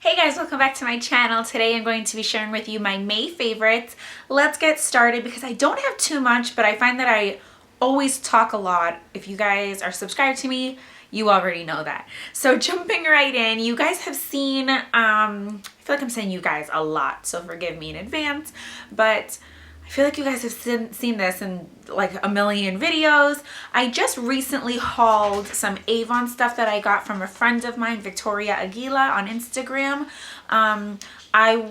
Hey guys, welcome back to my channel. Today I'm going to be sharing with you my May favorites. Let's get started because I don't have too much, but I find that I always talk a lot. If you guys are subscribed to me, you already know that. So jumping right in, you guys have seen, I feel like I'm saying you guys a lot, so forgive me in advance, but I feel like you guys have seen this in like a million videos. I just recently hauled some Avon stuff that I got from a friend of mine, Victoria Aguila, on Instagram. I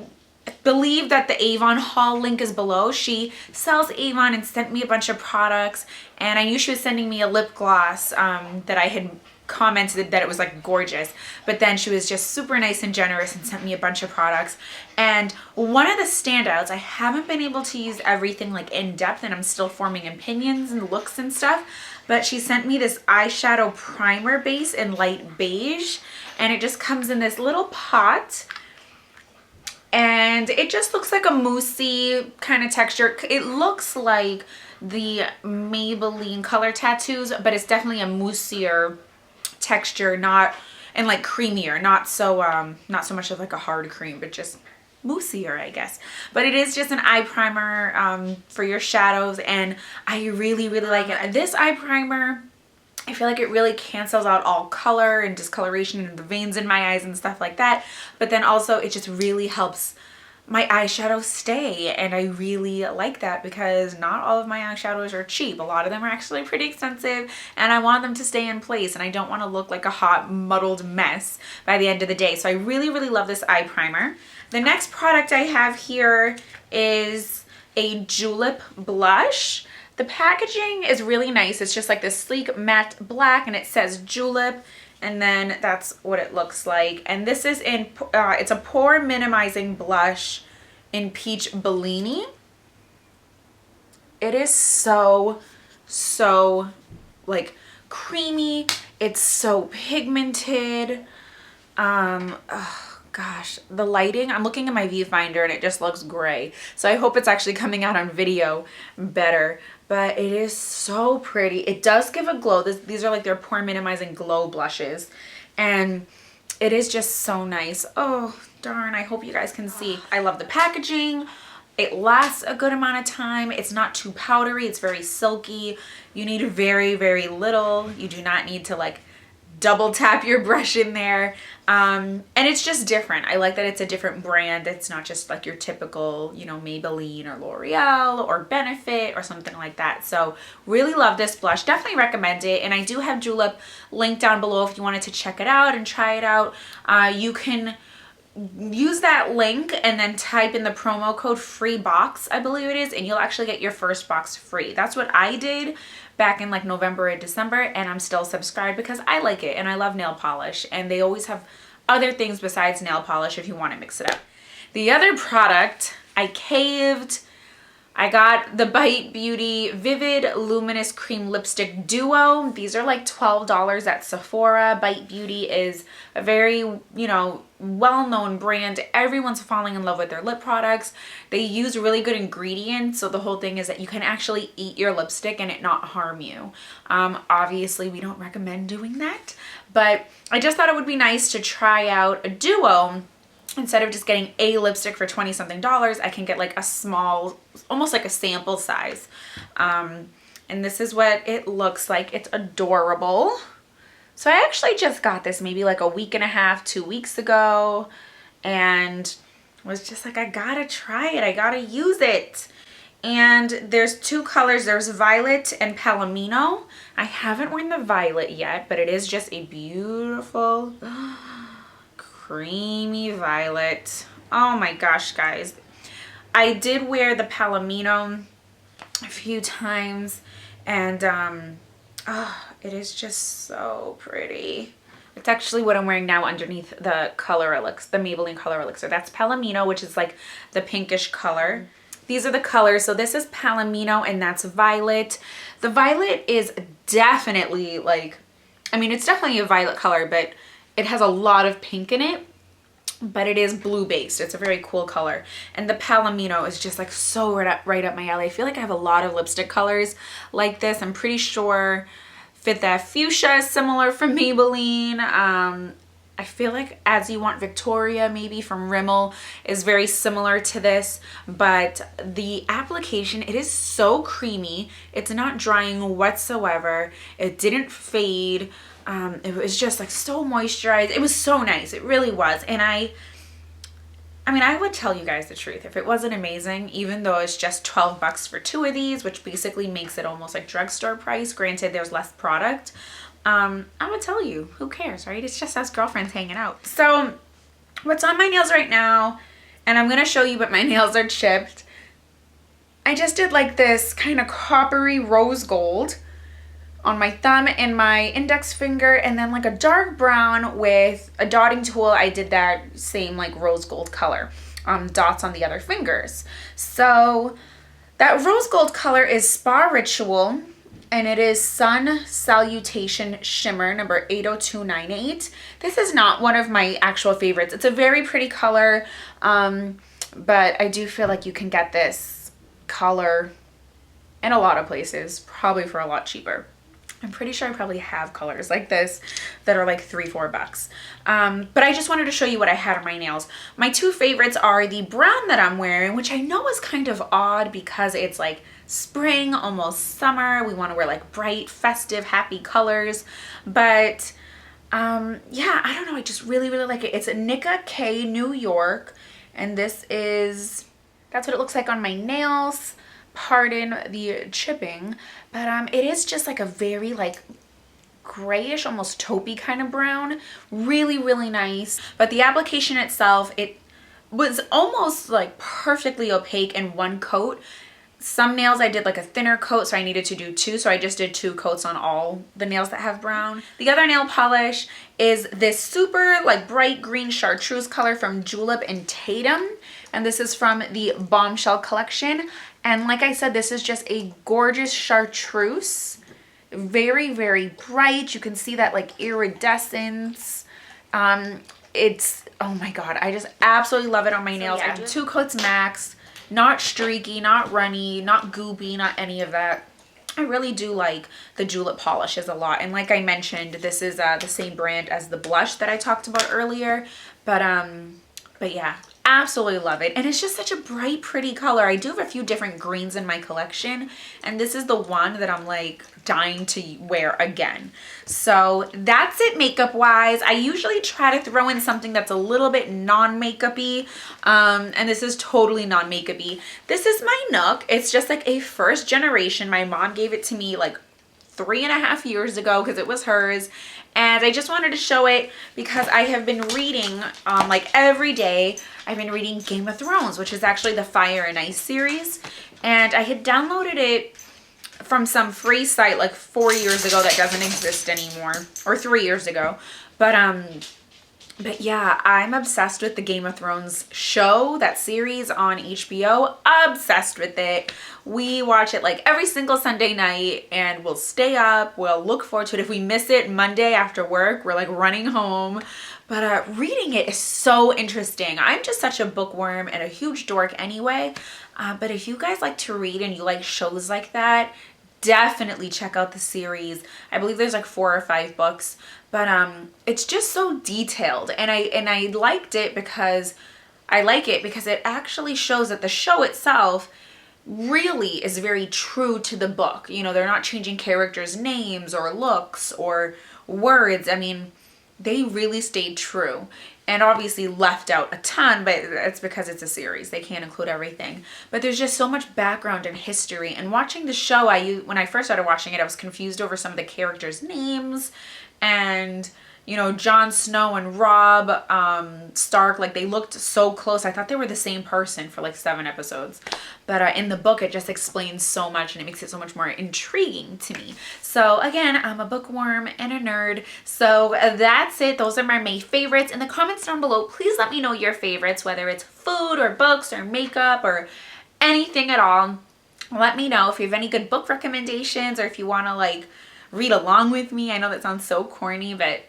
believe that the Avon haul link is below. She sells Avon and sent me a bunch of products, and I knew she was sending me a lip gloss that I had commented that it was like gorgeous, but then she was just super nice and generous and sent me a bunch of products. And one of the standouts, I haven't been able to use everything like in depth, and I'm still forming opinions and looks and stuff, but she sent me this eyeshadow primer base in light beige, and it just comes in this little pot, and it just looks like a moussey kind of texture. It looks like the Maybelline Color Tattoos, but it's definitely a moussier texture, not and like creamier, not so much of like a hard cream, but just moussier, I guess. But it is just an eye primer for your shadows, and I really like it. This eye primer, I feel like it really cancels out all color and discoloration and the veins in my eyes and stuff like that, but then also it just really helps my eyeshadow stay, and I really like that because not all of my eyeshadows are cheap. A lot of them are actually pretty expensive, and I want them to stay in place, and I don't want to look like a hot muddled mess by the end of the day. So I really love this eye primer. The next product I have here is a julep blush. The packaging is really nice. It's just like this sleek matte black, and it says julep, and then that's what it looks like. And this is in, it's a pore minimizing blush in Peach Bellini. It is so like creamy. It's so pigmented. Oh gosh, the lighting, I'm looking at my viewfinder and it just looks gray. So I hope it's actually coming out on video better. But it is so pretty. It does give a glow. These are like their pore minimizing glow blushes, and it is just so nice. Oh darn, I hope you guys can see. I love the packaging. It lasts a good amount of time. It's not too powdery. It's very silky. You need very little. You do not need to like double tap your brush in there, and it's just different. I like that it's a different brand. It's not just like your typical, you know, Maybelline or L'Oreal or Benefit or something like that. So really love this blush. Definitely recommend it. And I do have julep linked down below if you wanted to check it out and try it out. You can use that link and then type in the promo code FREEBOX, I believe it is, and you'll actually get your first box free. That's what I did back in like November or December, and I'm still subscribed because I like it and I love nail polish, and they always have other things besides nail polish if you want to mix it up. The other product, I caved. I got the Bite Beauty Vivid Luminous Cream Lipstick Duo. These are like $12 at Sephora. Bite Beauty is a very, you know, well-known brand. Everyone's falling in love with their lip products. They use really good ingredients, so the whole thing is that you can actually eat your lipstick and it not harm you. Obviously, we don't recommend doing that, but I just thought it would be nice to try out a duo. Instead of just getting a lipstick for 20 something dollars, I can get like a small, almost like a sample size. And this is what it looks like. It's adorable. So I actually just got this maybe like a week and a half, 2 weeks ago, and was just like, I gotta try it. I gotta use it. And there's two colors. There's Violet and Palamino. I haven't worn the Violet yet, but it is just a beautiful creamy violet. Oh my gosh, guys. I did wear the Palamino a few times, and oh, it is just so pretty. It's actually what I'm wearing now underneath the Color Elixir, the Maybelline Color Elixir. That's Palamino, which is like the pinkish color. These are the colors. So this is Palamino, and that's Violet. The Violet is definitely like, I mean, it's definitely a violet color, but it has a lot of pink in it, but it is blue based. It's a very cool color. And the Palamino is just like so right up my alley. I feel like I have a lot of lipstick colors like this. I'm pretty sure Fit That Fuchsia is similar from Maybelline. I feel like As You Want Victoria, maybe from Rimmel, is very similar to this, but the application, it is so creamy. It's not drying whatsoever. It didn't fade. It was just like so moisturized. It was so nice. It really was. And I mean, I would tell you guys the truth if it wasn't amazing, even though it's just 12 bucks for 2 of these, which basically makes it almost like drugstore price. Granted, there's less product. I would tell you, who cares, right? It's just us girlfriends hanging out. So what's on my nails right now, and I'm going to show you, but my nails are chipped. I just did like this kind of coppery rose gold on my thumb and my index finger, and then like a dark brown with a dotting tool. I did that same like rose gold color, dots on the other fingers. So that rose gold color is Sparitual, and it is Sun Salutation Shimmer number 80298. This is not one of my actual favorites. It's a very pretty color, but I do feel like you can get this color in a lot of places, probably for a lot cheaper. I'm pretty sure I probably have colors like this that are like $3-4 bucks. But I just wanted to show you what I had on my nails. My 2 favorites are the brown that I'm wearing, which I know is kind of odd because it's like spring, almost summer. We want to wear like bright, festive, happy colors. But yeah, I don't know. I just really, really like it. It's a Nicka K New York. And this is, that's what it looks like on my nails. Pardon the chipping, but it is just like a very like grayish, almost taupey kind of brown. Really, really nice. But the application itself, it was almost like perfectly opaque in one coat. Some nails I did like a thinner coat, so I needed to do 2, so I just did 2 coats on all the nails that have brown. The other nail polish is this super like bright green chartreuse color from Julep and Tatum, and this is from the Bombshell collection. And like I said, this is just a gorgeous chartreuse, very, very bright. You can see that like iridescence. It's, oh my god, I just absolutely love it on my nails. I do 2 coats max. Not streaky, not runny, not goopy, not any of that. I really do like the Julep polishes a lot. And like I mentioned, this is the same brand as the blush that I talked about earlier. But yeah, absolutely love it. And it's just such a bright, pretty color. I do have a few different greens in my collection, and this is the one that I'm like dying to wear again. So that's it makeup wise. I usually try to throw in something that's a little bit non-makeup-y, and this is totally non-makeup-y. This is my Nook. It's just like a first generation. My mom gave it to me like 3.5 years ago because it was hers, and I just wanted to show it because I have been reading like every day. I've been reading Game of Thrones, which is actually the Fire and Ice series, and I had downloaded it from some free site like 4 years ago that doesn't exist anymore, or 3 years ago. But yeah, I'm obsessed with the Game of Thrones show, that series on HBO. Obsessed with it. We watch it like every single Sunday night, and we'll stay up. We'll look forward to it. If we miss it Monday after work, we're like running home. But reading it is so interesting. I'm just such a bookworm and a huge dork anyway. But if you guys like to read and you like shows like that, definitely check out the series. I believe there's like 4 or 5 books, but it's just so detailed, and I liked it because it actually shows that the show itself really is very true to the book. You know, they're not changing characters' names or looks or words. I mean, they really stayed true, and obviously left out a ton, but it's because it's a series. They can't include everything. But there's just so much background and history. And watching the show, when I first started watching it, I was confused over some of the characters' names. And, you know, Jon Snow and Robb Stark, like they looked so close. I thought they were the same person for like 7 episodes. But in the book, it just explains so much, and it makes it so much more intriguing to me. So again, I'm a bookworm and a nerd. So that's it. Those are my May favorites. In the comments down below, please let me know your favorites, whether it's food or books or makeup or anything at all. Let me know if you have any good book recommendations, or if you want to like read along with me. I know that sounds so corny, but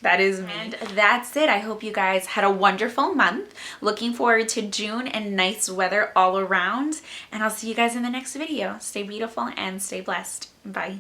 that is me. And that's it. I hope you guys had a wonderful month. Looking forward to June and nice weather all around. And I'll see you guys in the next video. Stay beautiful and stay blessed. Bye.